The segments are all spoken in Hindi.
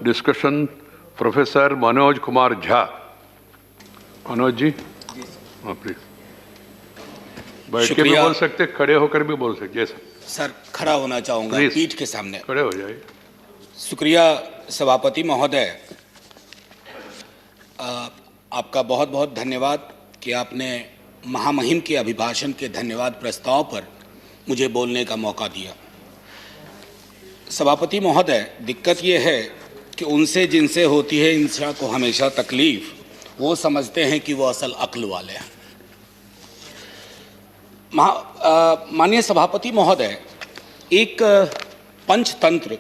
Discussion professor Manoj Kumar Jha. मनोज जी, हाँ प्लीज। बैठ के भी बोल सकते, खड़े होकर भी बोल सकते। जैसा सर, खड़ा होना चाहूंगा पीठ के सामने। खड़े हो जाइए। शुक्रिया सभापति महोदय, आपका बहुत बहुत धन्यवाद कि आपने महामहिम के अभिभाषण के धन्यवाद प्रस्ताव पर मुझे बोलने का मौका दिया। सभापति महोदय, दिक्कत ये है कि उनसे जिनसे होती है इंसान को हमेशा तकलीफ, वो समझते हैं कि वो असल अक्ल वाले हैं। माननीय सभापति महोदय, एक पंचतंत्र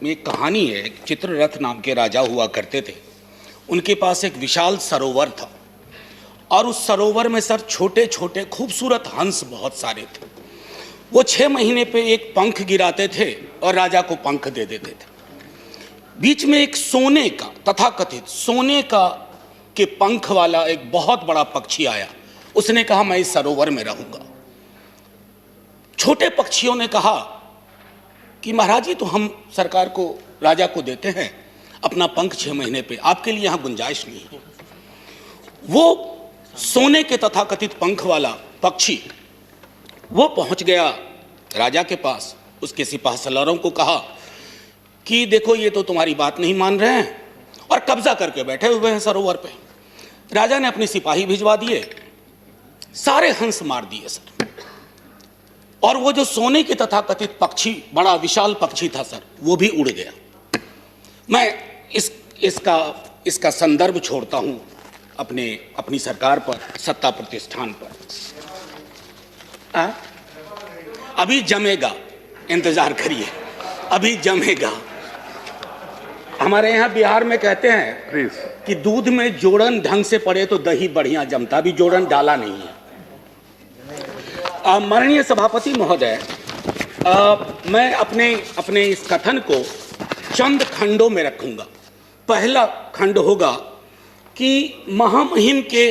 में एक कहानी है। एक चित्ररथ नाम के राजा हुआ करते थे। उनके पास एक विशाल सरोवर था और उस सरोवर में सर छोटे छोटे खूबसूरत हंस बहुत सारे थे। वो 6 महीने पे एक पंख गिराते थे और राजा को पंख दे देते थे। बीच में एक सोने का, तथाकथित सोने का के पंख वाला एक बहुत बड़ा पक्षी आया। उसने कहा मैं इस सरोवर में रहूंगा। छोटे पक्षियों ने कहा कि महाराज जी, तो हम सरकार को, राजा को देते हैं अपना पंख 6 महीने पे, आपके लिए यहां गुंजाइश नहीं है। वो सोने के तथाकथित पंख वाला पक्षी वो पहुंच गया राजा के पास। उसके सिपाह सलारों को कहा कि देखो, ये तो तुम्हारी बात नहीं मान रहे हैं और कब्जा करके बैठे हुए हैं सरोवर पे। राजा ने अपने सिपाही भिजवा दिए, सारे हंस मार दिए सर। और वो जो सोने के तथाकथित पक्षी, बड़ा विशाल पक्षी था सर, वो भी उड़ गया। मैं इसका संदर्भ छोड़ता हूं अपनी सरकार पर, सत्ता प्रतिष्ठान पर। अभी जमेगा, इंतजार करिए, अभी जमेगा। हमारे यहाँ बिहार में कहते हैं कि दूध में जोड़न ढंग से पड़े तो दही बढ़िया जमता। अभी जोड़न डाला नहीं है। माननीय सभापति महोदय, मैं अपने इस कथन को चंद खंडों में रखूंगा। पहला खंड होगा कि महामहिम के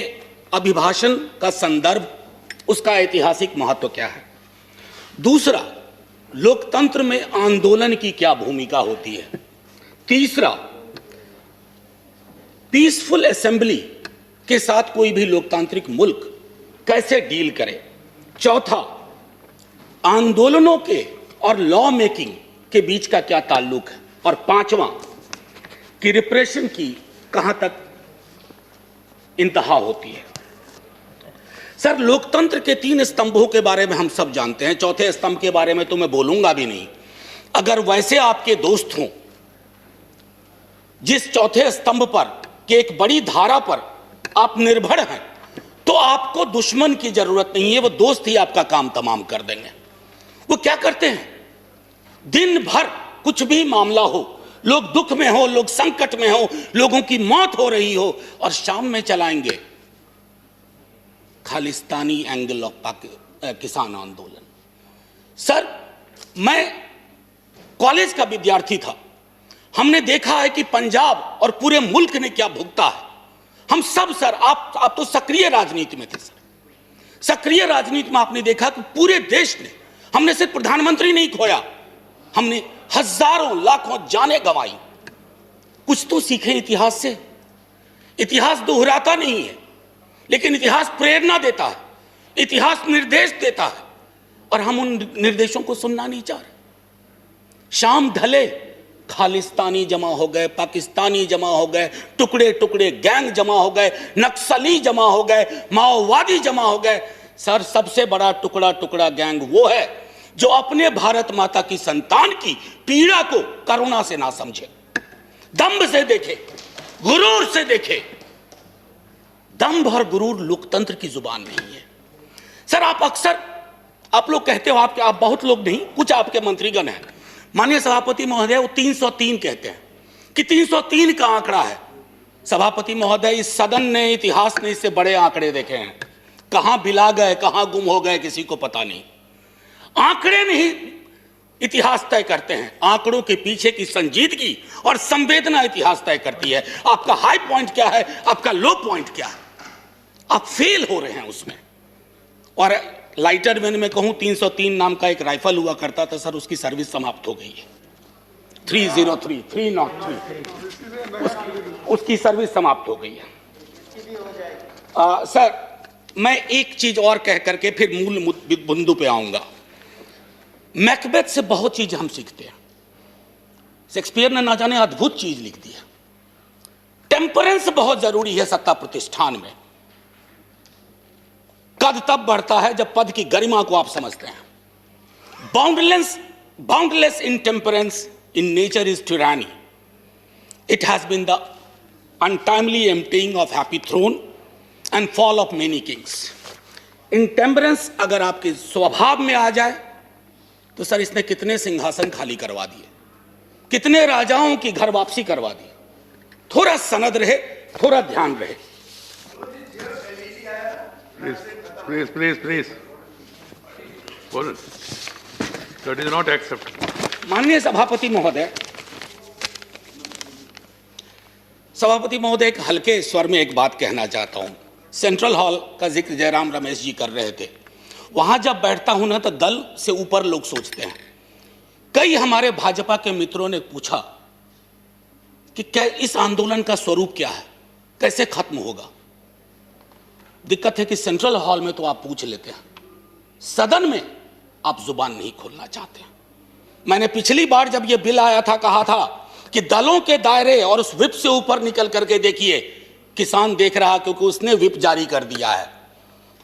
अभिभाषण का संदर्भ, उसका ऐतिहासिक महत्व क्या है। दूसरा, लोकतंत्र में आंदोलन की क्या भूमिका होती है। तीसरा, पीसफुल असेंबली के साथ कोई भी लोकतांत्रिक मुल्क कैसे डील करे। चौथा, आंदोलनों के और लॉ मेकिंग के बीच का क्या ताल्लुक है। और पांचवा, कि रिप्रेशन की कहां तक इंतहा होती है। सर, लोकतंत्र के 3 स्तंभों के बारे में हम सब जानते हैं। चौथे स्तंभ के बारे में तो मैं बोलूंगा भी नहीं। अगर वैसे आपके दोस्त हों जिस चौथे स्तंभ पर कि एक बड़ी धारा पर आप निर्भर हैं, तो आपको दुश्मन की जरूरत नहीं है। वो दोस्त ही आपका काम तमाम कर देंगे। वो क्या करते हैं, दिन भर कुछ भी मामला हो, लोग दुख में हो, लोग संकट में हो, लोगों की मौत हो रही हो, और शाम में चलाएंगे खालिस्तानी एंगल ऑफ किसान आंदोलन। सर, मैं कॉलेज का विद्यार्थी था। हमने देखा है कि पंजाब और पूरे मुल्क ने क्या भुगता है। हम सब सर, आप तो सक्रिय राजनीति में थे सर। सक्रिय राजनीति में आपने देखा कि पूरे देश ने, हमने सिर्फ प्रधानमंत्री नहीं खोया, हमने हजारों लाखों जानें गंवाई। कुछ तो सीखें इतिहास से। इतिहास दोहराता नहीं है, लेकिन इतिहास प्रेरणा देता है, इतिहास निर्देश देता है, और हम उन निर्देशों को सुनना नहीं चाह रहे। शाम ढले, खालिस्तानी जमा हो गए, पाकिस्तानी जमा हो गए, टुकड़े टुकड़े गैंग जमा हो गए, नक्सली जमा हो गए, माओवादी जमा हो गए। सर, सबसे बड़ा टुकड़ा टुकड़ा गैंग वो है जो अपने भारत माता की संतान की पीड़ा को करुणा से ना समझे, दंभ से देखे, गुरूर से देखे। दंभ और गुरूर लोकतंत्र की जुबान नहीं है। सर, आप लोग कहते हो, आप बहुत लोग नहीं, कुछ आपके मंत्रीगण हैं, माननीय सभापति महोदय, वो 303 कहते हैं कि 303 का आंकड़ा है। सभापति महोदय, इस सदन ने, इतिहास ने इससे बड़े आंकड़े देखे हैं। कहां बिला गए, कहां गुम हो गए, किसी को पता नहीं। आंकड़े नहीं इतिहास तय करते हैं, आंकड़ों के पीछे की संजीदगी और संवेदना इतिहास तय करती है। आपका हाई पॉइंट क्या है, आपका लो पॉइंट क्या है, आप फेल हो रहे हैं उसमें। और लाइटर वेन में कहूं, 303 नाम का एक राइफल हुआ करता था सर, उसकी सर्विस समाप्त हो गई है। 303 उसकी सर्विस समाप्त हो गई है। सर, मैं एक चीज और कह करके फिर मूल बिंदु पे आऊंगा। मैकबेथ से बहुत चीज हम सीखते हैं। शेक्सपियर ने ना जाने अद्भुत चीज लिख दी है। टेम्परेंस बहुत जरूरी है सत्ता प्रतिष्ठान में। कद तब बढ़ता है जब पद की गरिमा को आप समझते हैं। Boundless intemperance in nature is tyranny. It has been the untimely emptying of happy throne and fall of many kings. Intemperance अगर आपके स्वभाव में आ जाए तो सर इसने कितने सिंहासन खाली करवा दिए, कितने राजाओं की घर वापसी करवा दी। थोड़ा सनद रहे, थोड़ा ध्यान रहे। प्लीज बोलो। That is not acceptable. माननीय सभापति महोदय, एक हल्के स्वर में एक बात कहना चाहता हूं। सेंट्रल हॉल का जिक्र जयराम रमेश जी कर रहे थे। वहां जब बैठता हूं ना तो दल से ऊपर लोग सोचते हैं। कई हमारे भाजपा के मित्रों ने पूछा कि क्या इस आंदोलन का स्वरूप क्या है, कैसे खत्म होगा। दिक्कत है कि सेंट्रल हॉल में तो आप पूछ लेते हैं, सदन में आप जुबान नहीं खोलना चाहते। मैंने पिछली बार जब यह बिल आया था कहा था कि दलों के दायरे और उस विप से ऊपर निकल करके देखिए, किसान देख रहा क्योंकि उसने विप जारी कर दिया है।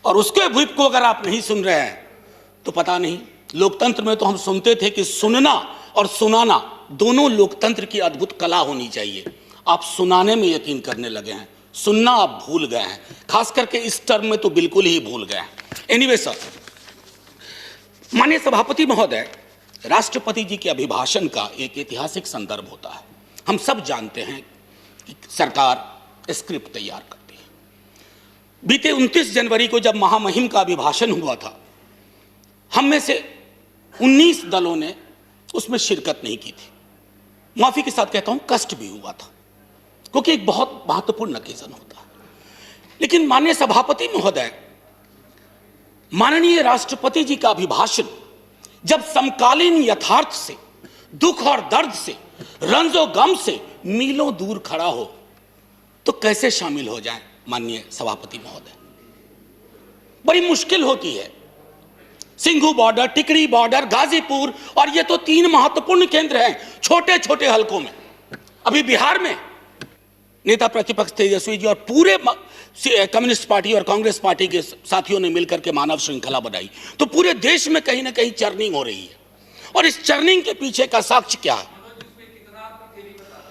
और उसके विप को अगर आप नहीं सुन रहे हैं तो पता नहीं। लोकतंत्र में तो हम सुनते थे कि सुनना और सुनाना दोनों लोकतंत्र की अद्भुत कला होनी चाहिए। आप सुनाने में यकीन करने लगे हैं, सुनना आप भूल गए हैं। खास करके इस टर्म में तो बिल्कुल ही भूल गए हैं। एनीवे सर, माननीय सभापति महोदय, राष्ट्रपति जी के अभिभाषण का एक ऐतिहासिक संदर्भ होता है। हम सब जानते हैं कि सरकार स्क्रिप्ट तैयार करती है। बीते 29 जनवरी को जब महामहिम का अभिभाषण हुआ था, हम में से 19 दलों ने उसमें शिरकत नहीं की थी। माफी के साथ कहता हूं, कष्ट भी हुआ था क्योंकि एक बहुत महत्वपूर्ण ओकेजन होता है। लेकिन माननीय सभापति महोदय, माननीय राष्ट्रपति जी का अभिभाषण जब समकालीन यथार्थ से, दुख और दर्द से, रंजो गम से मीलों दूर खड़ा हो तो कैसे शामिल हो जाए। माननीय सभापति महोदय, बड़ी मुश्किल होती है। सिंघू बॉर्डर, टिकरी बॉर्डर, गाजीपुर, और ये तो 3 महत्वपूर्ण केंद्र हैं छोटे छोटे हलकों में। अभी बिहार में नेता प्रतिपक्ष तेजस्वी जी और पूरे कम्युनिस्ट पार्टी और कांग्रेस पार्टी के साथियों ने मिलकर के मानव श्रृंखला बनाई, तो पूरे देश में कहीं ना कहीं चर्निंग हो रही है। और इस चर्निंग के पीछे का साक्ष्य क्या है?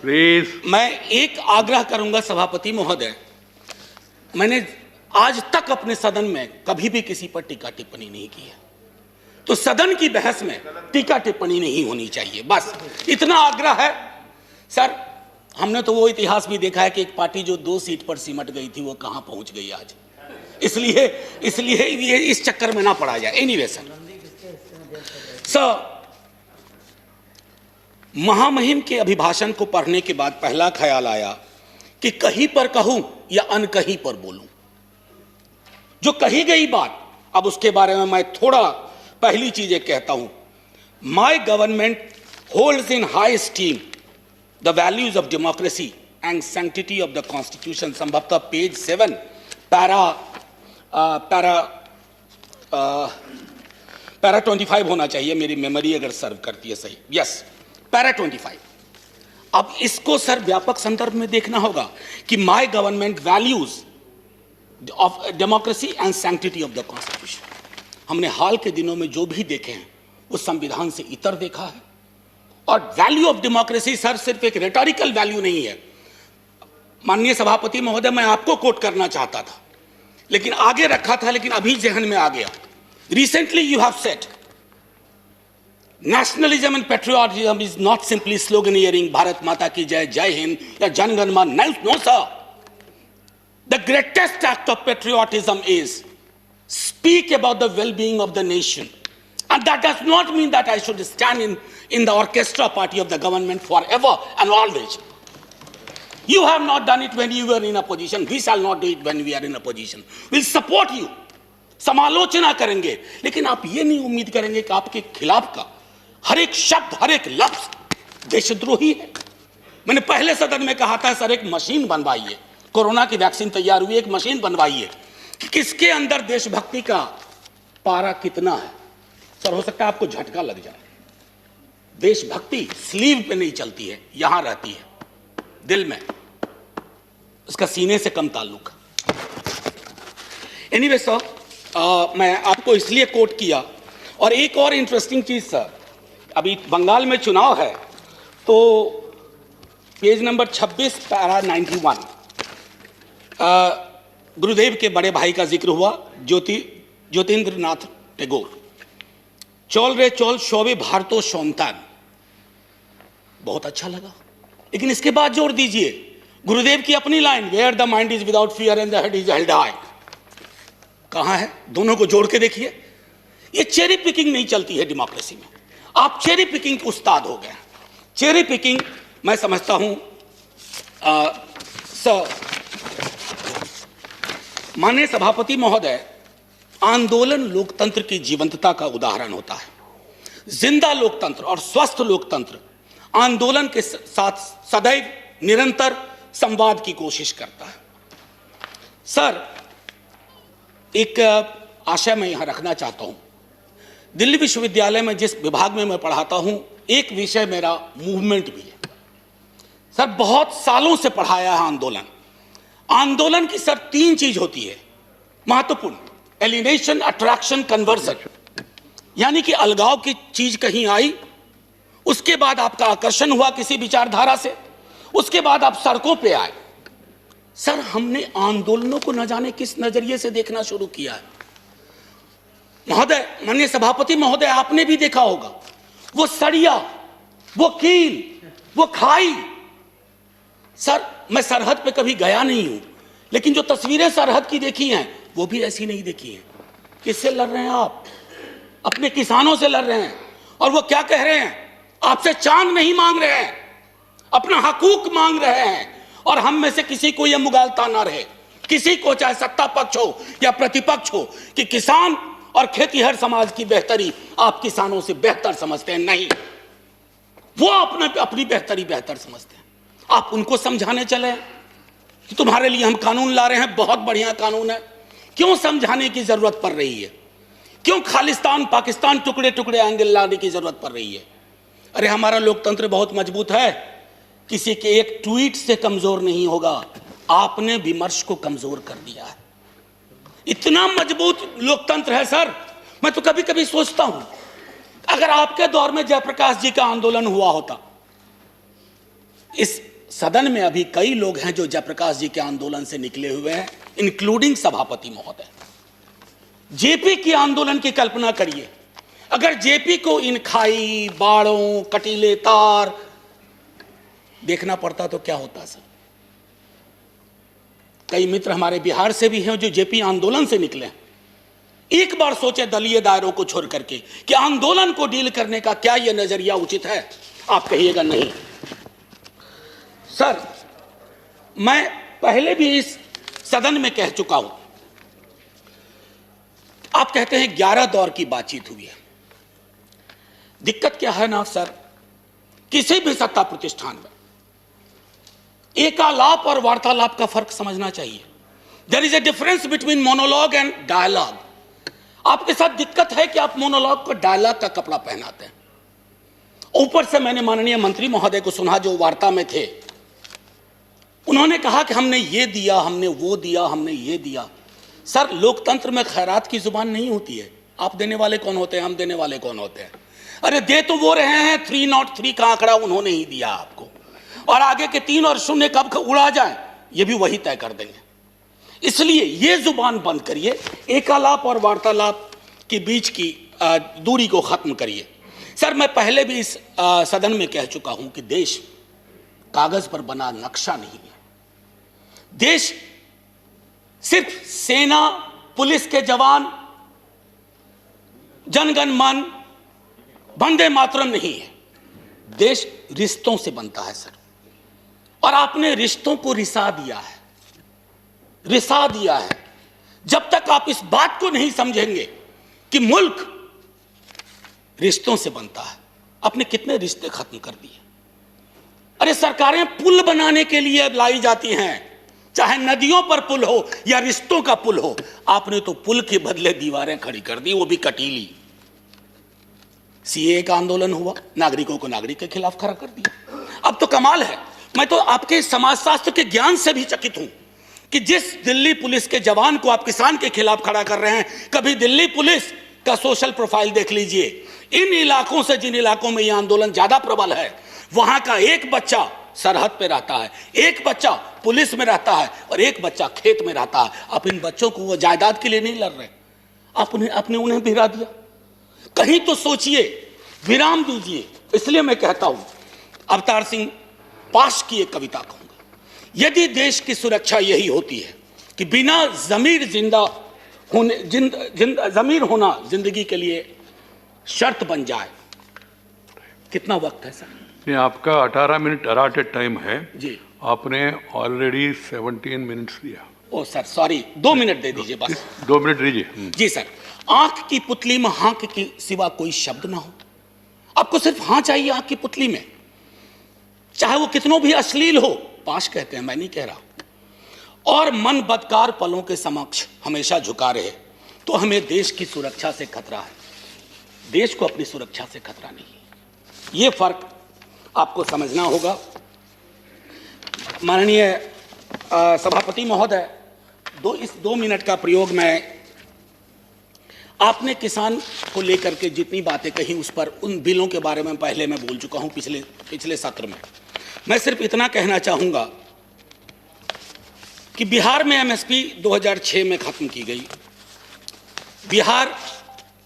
प्लीज, मैं एक आग्रह करूंगा सभापति महोदय, मैंने आज तक अपने सदन में कभी भी किसी पर टीका टिप्पणी नहीं की है, तो सदन की बहस में टीका टिप्पणी नहीं होनी चाहिए। बस इतना आग्रह है। सर, हमने तो वो इतिहास भी देखा है कि एक पार्टी जो 2 सीट पर सिमट गई थी वो कहां पहुंच गई आज। इसलिए ये इस चक्कर में ना पड़ा जाए। एनीवे सर, महामहिम के अभिभाषण को पढ़ने के बाद पहला ख्याल आया कि कहीं पर कहूं या अनकहीं पर बोलूं। जो कही गई बात, अब उसके बारे में मैं थोड़ा पहली चीजें कहता हूं। My government holds in high steam the values of democracy and sanctity of the constitution। संभवतः पेज 7 पैरा 25 होना चाहिए, मेरी मेमोरी अगर सर्व करती है सही। Yes, para 25। अब इसको सर व्यापक संदर्भ में देखना होगा कि my government values of democracy and sanctity of the constitution. हमने हाल के दिनों में जो भी देखे हैं वो संविधान से इतर देखा है। और वैल्यू ऑफ डेमोक्रेसी सर सिर्फ एक रेटोरिकल वैल्यू नहीं है। माननीय सभापति महोदय, मैं आपको कोट करना चाहता था लेकिन आगे रखा था, लेकिन अभी जहन में आ गया। Recently you have said nationalism and patriotism is not simply sloganeering Bharat Mata की जय, जय हिंद या Janagana Mana. No sir, the greatest act of patriotism is speak about the well being of the nation. And that does not mean that I should stand in the orchestra party of the government forever and always. You have not done it when you were in opposition. We shall not do it when we are in opposition. We'll support you. समालोचना करेंगे, लेकिन आप ये नहीं उम्मीद करेंगे कि आपके खिलाफ का हर एक शब्द, हर एक लफ्ज देशद्रोही है। मैंने पहले सदन में कहा था, सर एक मशीन बनवाइए, कोरोना की वैक्सीन तैयार हुई, एक मशीन बनवाइए कि किसके अंदर देशभक्ति का पारा कितना है। सर हो सकता है आपको झटका लग जाए, देशभक्ति स्लीव पे नहीं चलती है, यहां रहती है, दिल में, उसका सीने से कम ताल्लुक। एनीवे सर, मैं आपको इसलिए कोट किया। और एक और इंटरेस्टिंग चीज सर, अभी बंगाल में चुनाव है, तो पेज नंबर 26 पैरा 91 गुरुदेव के बड़े भाई का जिक्र हुआ, ज्योतिन्द्र नाथ टैगोर। चौल रे चौल शोभे भारतो सौंतान, बहुत अच्छा लगा। लेकिन इसके बाद जोड़ दीजिए गुरुदेव की अपनी line, where the mind is without fear and the head is held high. कहां है? दोनों को जोड़ के देखिए। ये चेरी पिकिंग नहीं चलती है डेमोक्रेसी में। आप चेरी पिकिंग के उस्ताद हो गए। चेरी पिकिंग मैं समझता हूं माननीय सभापति महोदय, आंदोलन लोकतंत्र की जीवंतता का उदाहरण होता है। जिंदा लोकतंत्र और स्वस्थ लोकतंत्र आंदोलन के साथ सदैव निरंतर संवाद की कोशिश करता है। सर, एक आशय मैं यहां रखना चाहता हूं। दिल्ली विश्वविद्यालय में जिस विभाग में मैं पढ़ाता हूं, एक विषय मेरा मूवमेंट भी है। सर बहुत सालों से पढ़ाया है आंदोलन। आंदोलन की सर 3 चीज होती है महत्वपूर्ण: एलिनेशन, अट्रैक्शन, कन्वर्जन। यानी कि अलगाव की चीज कहीं आई, उसके बाद आपका आकर्षण हुआ किसी विचारधारा से, उसके बाद आप सड़कों पे आए। सर हमने आंदोलनों को न जाने किस नजरिए से देखना शुरू किया है। महोदय, माननीय सभापति महोदय, आपने भी देखा होगा वो सड़िया, वो कील, वो खाई। सर मैं सरहद पे कभी गया नहीं हूं, लेकिन जो तस्वीरें सरहद की देखी हैं वो भी ऐसी नहीं देखी हैं। किससे लड़ रहे हैं आप? अपने किसानों से लड़ रहे हैं। और वो क्या कह रहे हैं? आपसे चांद नहीं मांग रहे हैं, अपना हकूक मांग रहे हैं। और हम में से किसी को यह मुगालता ना रहे, किसी को, चाहे सत्ता पक्ष हो या प्रतिपक्ष हो, कि किसान और खेतीहर समाज की बेहतरी आप किसानों से बेहतर समझते हैं। नहीं, वो अपनी बेहतरी बेहतर समझते हैं। आप उनको समझाने चले कि तुम्हारे लिए हम कानून ला रहे हैं, बहुत बढ़िया कानून है। क्यों समझाने की जरूरत पड़ रही है? क्यों खालिस्तान पाकिस्तान टुकड़े टुकड़े एंगल लाने की जरूरत पड़ रही है? अरे हमारा लोकतंत्र बहुत मजबूत है, किसी के एक ट्वीट से कमजोर नहीं होगा। आपने विमर्श को कमजोर कर दिया है। इतना मजबूत लोकतंत्र है सर। मैं तो कभी कभी सोचता हूं, अगर आपके दौर में जयप्रकाश जी का आंदोलन हुआ होता। इस सदन में अभी कई लोग हैं जो जयप्रकाश जी के आंदोलन से निकले हुए हैं, इंक्लूडिंग सभापति महोदय। जेपी के आंदोलन की कल्पना करिए, अगर जेपी को इन खाई, बाड़ों, कटीले तार देखना पड़ता तो क्या होता सर? कई मित्र हमारे बिहार से भी हैं जो जेपी आंदोलन से निकले हैं। एक बार सोचे दलीय दायरों को छोड़ करके कि आंदोलन को डील करने का क्या यह नजरिया उचित है? आप कहिएगा नहीं। सर मैं पहले भी इस सदन में कह चुका हूं, आप कहते हैं 11 दौर की बातचीत हुई है। दिक्कत क्या है ना सर, किसी भी सत्ता प्रतिष्ठान में एकालाप और वार्तालाप का फर्क समझना चाहिए। There is a difference between monologue and dialogue. आपके साथ दिक्कत है कि आप मोनोलॉग को डायलॉग का कपड़ा पहनाते हैं। ऊपर से मैंने माननीय मंत्री महोदय को सुना जो वार्ता में थे, उन्होंने कहा कि हमने ये दिया, हमने वो दिया, हमने ये दिया। सर लोकतंत्र में खैरात की जुबान नहीं होती है। आप देने वाले कौन होते हैं, हम देने वाले कौन होते हैं? अरे दे तो वो रहे हैं, 303 का आंकड़ा उन्होंने ही दिया आपको, और आगे के 3 और 0 कब उड़ा जाए ये भी वही तय कर देंगे। इसलिए ये जुबान बंद करिए, एकालाप और वार्तालाप के बीच की दूरी को खत्म करिए। सर मैं पहले भी इस सदन में कह चुका हूं कि देश कागज पर बना नक्शा नहीं है। देश सिर्फ सेना, पुलिस के जवान, जनगण मन, वंदे मातरम नहीं है। देश रिश्तों से बनता है सर, और आपने रिश्तों को रिसा दिया है, रिसा दिया है। जब तक आप इस बात को नहीं समझेंगे कि मुल्क रिश्तों से बनता है, आपने कितने रिश्ते खत्म कर दिए। अरे सरकारें पुल बनाने के लिए लाई जाती हैं, चाहे नदियों पर पुल हो या रिश्तों का पुल हो। आपने तो पुल के बदले दीवारें खड़ी कर दी, वो भी कटीली। सीए का आंदोलन हुआ, नागरिकों को नागरिक के खिलाफ खड़ा कर दिया। अब तो कमाल है, मैं तो आपके समाजशास्त्र के ज्ञान से भी चकित हूं कि जिस दिल्ली पुलिस के जवान को आप किसान के खिलाफ खड़ा कर रहे हैं, कभी दिल्ली पुलिस का सोशल प्रोफाइल देख लीजिए। इन इलाकों से जिन इलाकों में यह आंदोलन ज्यादा प्रबल है, वहां का एक बच्चा सरहद पे रहता है, एक बच्चा पुलिस में रहता है और एक बच्चा खेत में रहता है। आप इन बच्चों को वो जायदाद के लिए नहीं लड़ रहे, आपने उन्हें भिड़ा दिया। कहीं तो सोचिए, विराम दीजिए। इसलिए मैं कहता हूं, अवतार सिंह पाश की एक कविता कहूंगा, यदि देश की सुरक्षा यही होती है कि बिना जमीर जमीर होना जिंदगी के लिए शर्त बन जाए। कितना वक्त है सर? नहीं, आपका 18 मिनट अराटेड टाइम है जी, आपने ऑलरेडी 17 मिनट्स दिया। ओ सर सॉरी, 2 मिनट दे दीजिए बस। 2 मिनट दीजिए। जी सर, आंख की पुतली में हाँक के सिवा कोई शब्द ना हो। आपको सिर्फ हाँ चाहिए आंख की पुतली में, चाहे वो कितनों भी अश्लील हो। पाश कहते हैं, मैं नहीं कह रहा। और मन बदकार पलों के समक्ष हमेशा झुका रहे, तो हमें देश की सुरक्षा से खतरा है, देश को अपनी सुरक्षा से खतरा नहीं है। यह फर्क आपको समझना होगा। माननीय सभापति महोदय, इस 2 मिनट का प्रयोग मैं, आपने किसान को लेकर के जितनी बातें कही उस पर, उन बिलों के बारे में पहले मैं बोल चुका हूं पिछले सत्र में। मैं सिर्फ इतना कहना चाहूंगा कि बिहार में एमएसपी 2006 में खत्म की गई। बिहार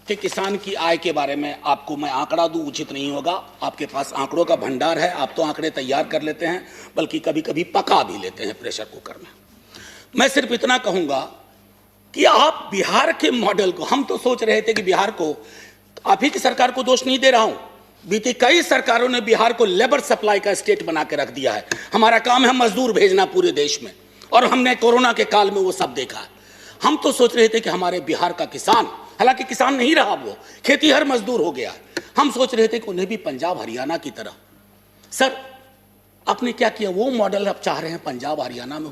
के किसान की आय के बारे में आपको मैं आंकड़ा दूं उचित नहीं होगा, आपके पास आंकड़ों का भंडार है, आप तो आंकड़े तैयार कर लेते हैं, बल्कि कभी कभी पका भी लेते हैं प्रेशर कुकर में। मैं सिर्फ इतना कहूंगा कि आप बिहार के मॉडल को, हम तो सोच रहे थे कि बिहार को, आप ही की सरकार को दोष नहीं दे रहा हूं, बीती कई सरकारों ने बिहार को लेबर सप्लाई का स्टेट बना के रख दिया है। हमारा काम है मजदूर भेजना पूरे देश में, और हमने कोरोना के काल में वो सब देखा है। हम तो सोच रहे थे कि हमारे बिहार का किसान, हालांकि किसान नहीं रहा, वो खेतीहर मजदूर हो गया। हम सोच रहे थे कि उन्हें भी पंजाब हरियाणा की तरह। सर, आपने क्या किया? वो मॉडल आप चाह रहे हैं पंजाब हरियाणा में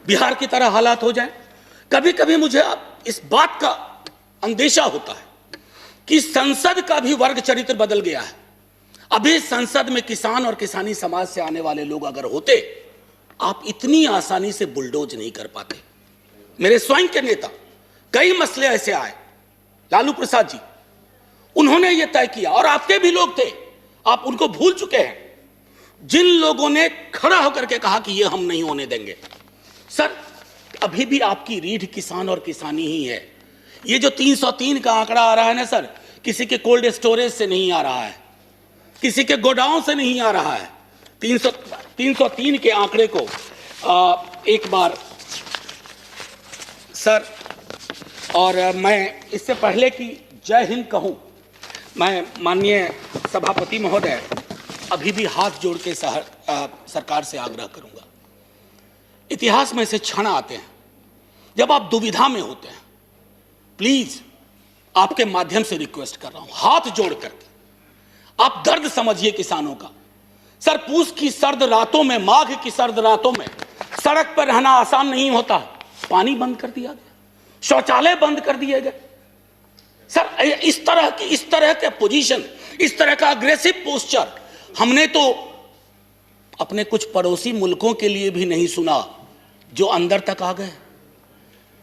बिहार की तरह हालात हो जाए। कभी कभी मुझे इस बात का अंदेशा होता है कि संसद का भी वर्ग चरित्र बदल गया है। अभी संसद में किसान और किसानी समाज से आने वाले लोग अगर होते, आप इतनी आसानी से बुलडोज नहीं कर पाते। मेरे स्वयं के नेता, कई मसले ऐसे आए, लालू प्रसाद जी, उन्होंने यह तय किया, और आपके भी लोग थे, आप उनको भूल चुके हैं, जिन लोगों ने खड़ा होकर के कहा कि यह हम नहीं होने देंगे। सर, अभी भी आपकी रीढ़ किसान और किसानी ही है। ये जो 303 का आंकड़ा आ रहा है ना सर, किसी के कोल्ड स्टोरेज से नहीं आ रहा है, किसी के गोडाउन से नहीं आ रहा है। 303 के आंकड़े को एक बार सर, और मैं इससे पहले कि जय हिंद कहूं, मैं माननीय सभापति महोदय अभी भी हाथ जोड़ के सरकार से आग्रह करूंगा। इतिहास में ऐसे क्षण आते हैं जब आप दुविधा में होते हैं। प्लीज, आपके माध्यम से रिक्वेस्ट कर रहा हूं, हाथ जोड़ करके आप दर्द समझिए किसानों का। सर, पूस की सर्द रातों में, माघ की सर्द रातों में सड़क पर रहना आसान नहीं होता। पानी बंद कर दिया गया, शौचालय बंद कर दिए गए। सर, इस तरह के पोजीशन, इस तरह का अग्रेसिव पोस्चर हमने तो अपने कुछ पड़ोसी मुल्कों के लिए भी नहीं सुना, जो अंदर तक आ गए।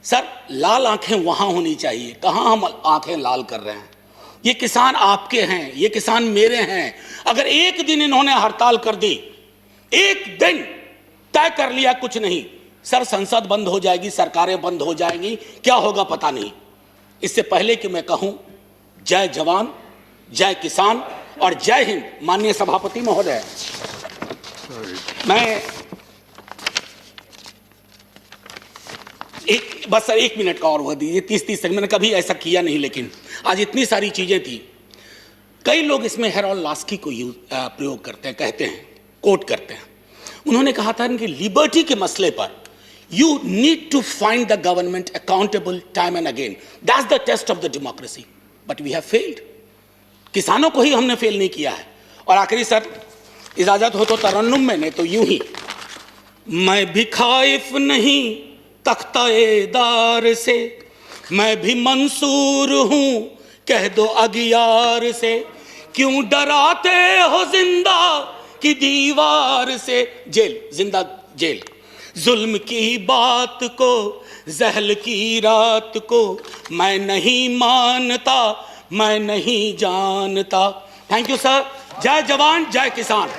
सर, लाल आंखें वहां होनी चाहिए, कहां हम आंखें लाल कर रहे हैं। ये किसान आपके हैं, ये किसान मेरे हैं। अगर एक दिन इन्होंने हड़ताल कर दी, एक दिन तय कर लिया कुछ नहीं, सर, संसद बंद हो जाएगी, सरकारें बंद हो जाएंगी, क्या होगा पता नहीं। इससे पहले कि मैं कहूं जय जवान, जय किसान और जय हिंद, माननीय सभापति महोदय, मैं बस सर 1 मिनट का और वह दीजिए, 30 सेकंड। मैंने कभी ऐसा किया नहीं, लेकिन आज इतनी सारी चीजें थी। कई लोग इसमें हेरोल्ड लास्की को प्रयोग करते हैं, कहते हैं, कोट करते हैं। उन्होंने कहा था कि लिबर्टी के मसले पर you need to find the government accountable time and again, that's the test of the democracy, but we have failed. किसानों को ही हमने फेल नहीं किया है। और आखिरी सर, इजाजत हो तो तरन्नुम में, नहीं तो यूं ही। मैं भी खाइफ नहीं तख्ता-ए-दार से, मैं भी मंसूर हूं कह दो अगियार से, क्यों डराते हो जिंदा की दीवार से। जेल, जिंदा जेल। जुल्म की बात को, जहल की रात को मैं नहीं मानता, मैं नहीं जानता। Thank you sir. जय जवान जय किसान।